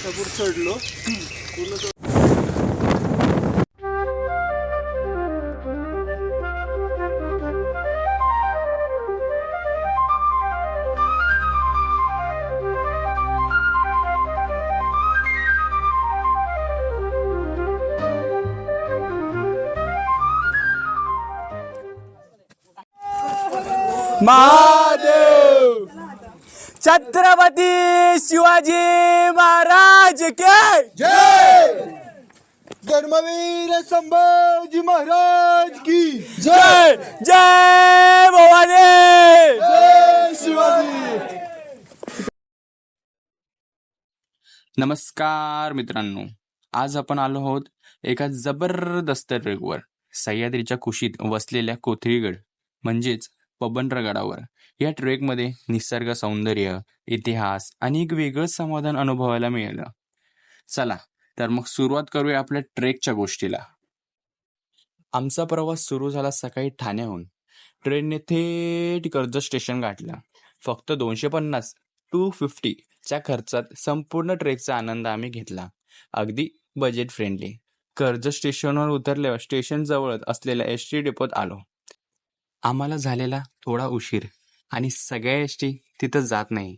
इसापूर चढलो पूर्ण. महादेव छत्रपती शिवाजी महाराज के जय. धर्मवीर संभाजी महाराज की जय. जय भवानी. जय शिवाजी. नमस्कार मित्रांनो, आज आपण आलो आहोत एका जबरदस्त ट्रेकवर. सह्याद्रीच्या कुशीत वसलेल्या कोथळीगड म्हणजेच पबनरागडावर. या ट्रेकमध्ये निसर्ग सौंदर्य, इतिहास आणि एक वेगळंच समाधान अनुभवायला मिळालं. चला तर मग सुरुवात करूया आपल्या ट्रेकच्या गोष्टीला. आमचा प्रवास सुरू झाला सकाळी ठाण्याहून. ट्रेनने थेट कर्जत स्टेशन गाठलं. फक्त 250 च्या खर्चात संपूर्ण ट्रेकचा आनंद आम्ही घेतला. अगदी बजेट फ्रेंडली. कर्जत स्टेशनवर उतरल्यावर स्टेशन जवळच असलेल्या एसटी डेपोत आलो. आम्हाला झालेला थोडा उशीर आणि सगळ्या एसटी तिथं जात नाही.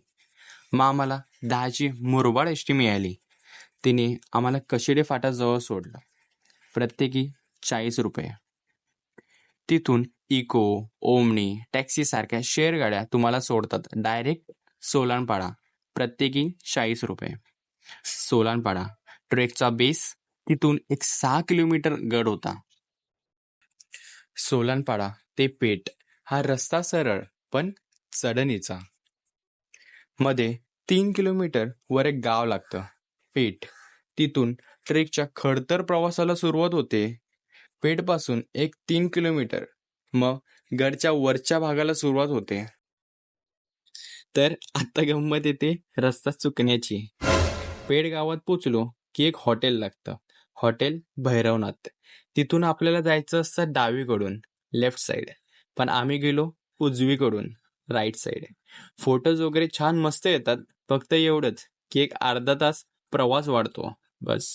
मग आम्हाला 10ची मुरबाड एसटी मिळाली. तिने आम्हाला कशिडे फाटाजवळ सोडलं. प्रत्येकी 40 रुपये. तिथून इको, ओमनी, टॅक्सी सारख्या शेअर गाड्या तुम्हाला सोडतात डायरेक्ट सोलानपाडा. प्रत्येकी 40 रुपये. सोलानपाडा ट्रेकचा बेस. तिथून एक 6 किलोमीटर गड होता. सोलानपाडा ते पेठ हा रस्ता सरळ पण चढणीचा. मध्ये 3 किलोमीटर वर एक गाव लागतं पेठ. तिथून ट्रेकच्या खडतर प्रवासाला सुरुवात होते. पेठपासून एक 3 किलोमीटर मग गडच्या वरच्या भागाला सुरुवात होते. तर आता गंमत येते रस्ता चुकण्याची. पेठ गावात पोचलो की एक हॉटेल लागतं. हॉटेल भैरवनाथ. तिथून आपल्याला जायचं असतं डावीकडून लेफ्ट साईड, पण आम्ही गेलो उजवीकडून राईट साईड. फोटोज वगैरे छान मस्त येतात. फक्त एवढंच की एक अर्धा तास प्रवास वाढतो बस.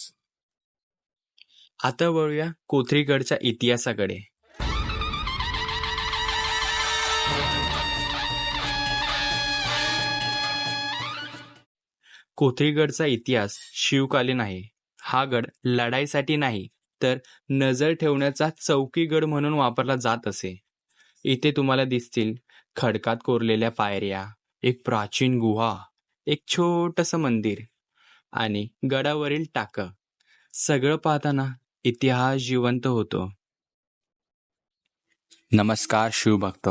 आता वळूया कोथळीगडच्या इतिहासाकडे. कोथळीगडचा इतिहास शिवकालीन आहे. हा गड लढाईसाठी नाही तर नजर ठेवण्याचा चौकी गड म्हणून वापरला जात असे. इथे तुम्हाला दिसतील खडकात कोरलेल्या पायऱ्या, एक प्राचीन गुहा, एक छोटंसं मंदिर आणि गडावरील टाकं. सगळं पाहताना इतिहास जिवंत होतो. नमस्कार शिवभक्त.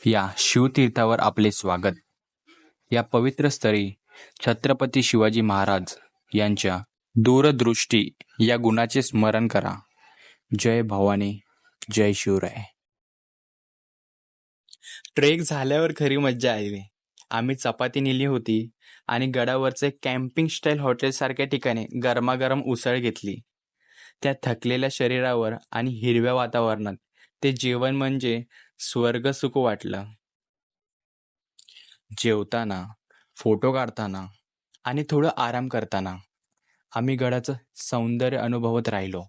या शिवतीर्थावर आपले स्वागत. या पवित्र स्थळी छत्रपती शिवाजी महाराज यांच्या दूरदृष्टी या गुणाचे स्मरण करा. जय भवानी, जय शिवराय. ट्रेक झाल्यावर खरी मज्जा आली. आम्ही चपाती नेली होती आणि गडावरचे कॅम्पिंग स्टाईल हॉटेल सारख्या ठिकाणी गरमागरम उसळ घेतली. त्या थकलेल्या शरीरावर आणि हिरव्या वातावरणात ते जेवण म्हणजे स्वर्ग सुख वाटलं. जेवताना, फोटो काढताना आणि थोडं आराम करताना आम्ही गडाचं सौंदर्य अनुभवत राहिलो.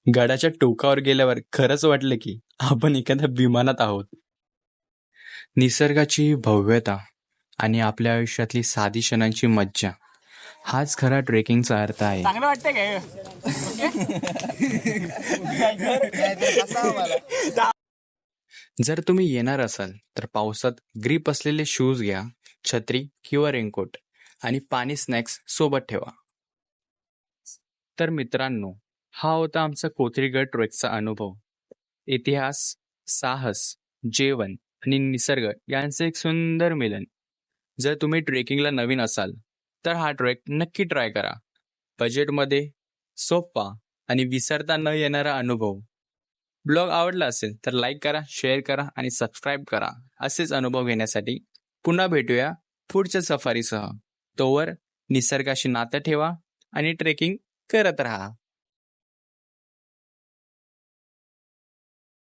गडाच्या टोकावर गेल्यावर खरंच वाटलं की आपण एखाद्या विमानात आहोत. निसर्गाची भव्यता आणि आपल्या आयुष्यातली साधी क्षणांची मज्जा हाच खरा ट्रेकिंगचा अर्थ आहे. चांगलं वाटतंय काय? जर तुम्ही येणार असाल तर पावसात ग्रीप असलेले शूज घ्या, छत्री किंवा रेनकोट आणि पाणी स्नॅक्स सोबत ठेवा. तर मित्रांनो, हा होता आमचा कोथळीगड ट्रेकचा अनुभव. इतिहास, साहस, जेवण आणि निसर्ग यांचे एक सुंदर मिलन. जर तुम्ही ट्रेकिंगला नवीन असाल तर हा ट्रेक नक्की ट्राय करा. बजेटमध्ये, सोपा आणि विसरता न येणारा अनुभव. ब्लॉग आवडला असेल तर लाईक करा, शेअर करा आणि सबस्क्राईब करा. असेच अनुभव घेण्यासाठी पुन्हा भेटूया पुढच्या सफारीसह. तोवर निसर्गाशी नातं ठेवा आणि ट्रेकिंग करत राहा.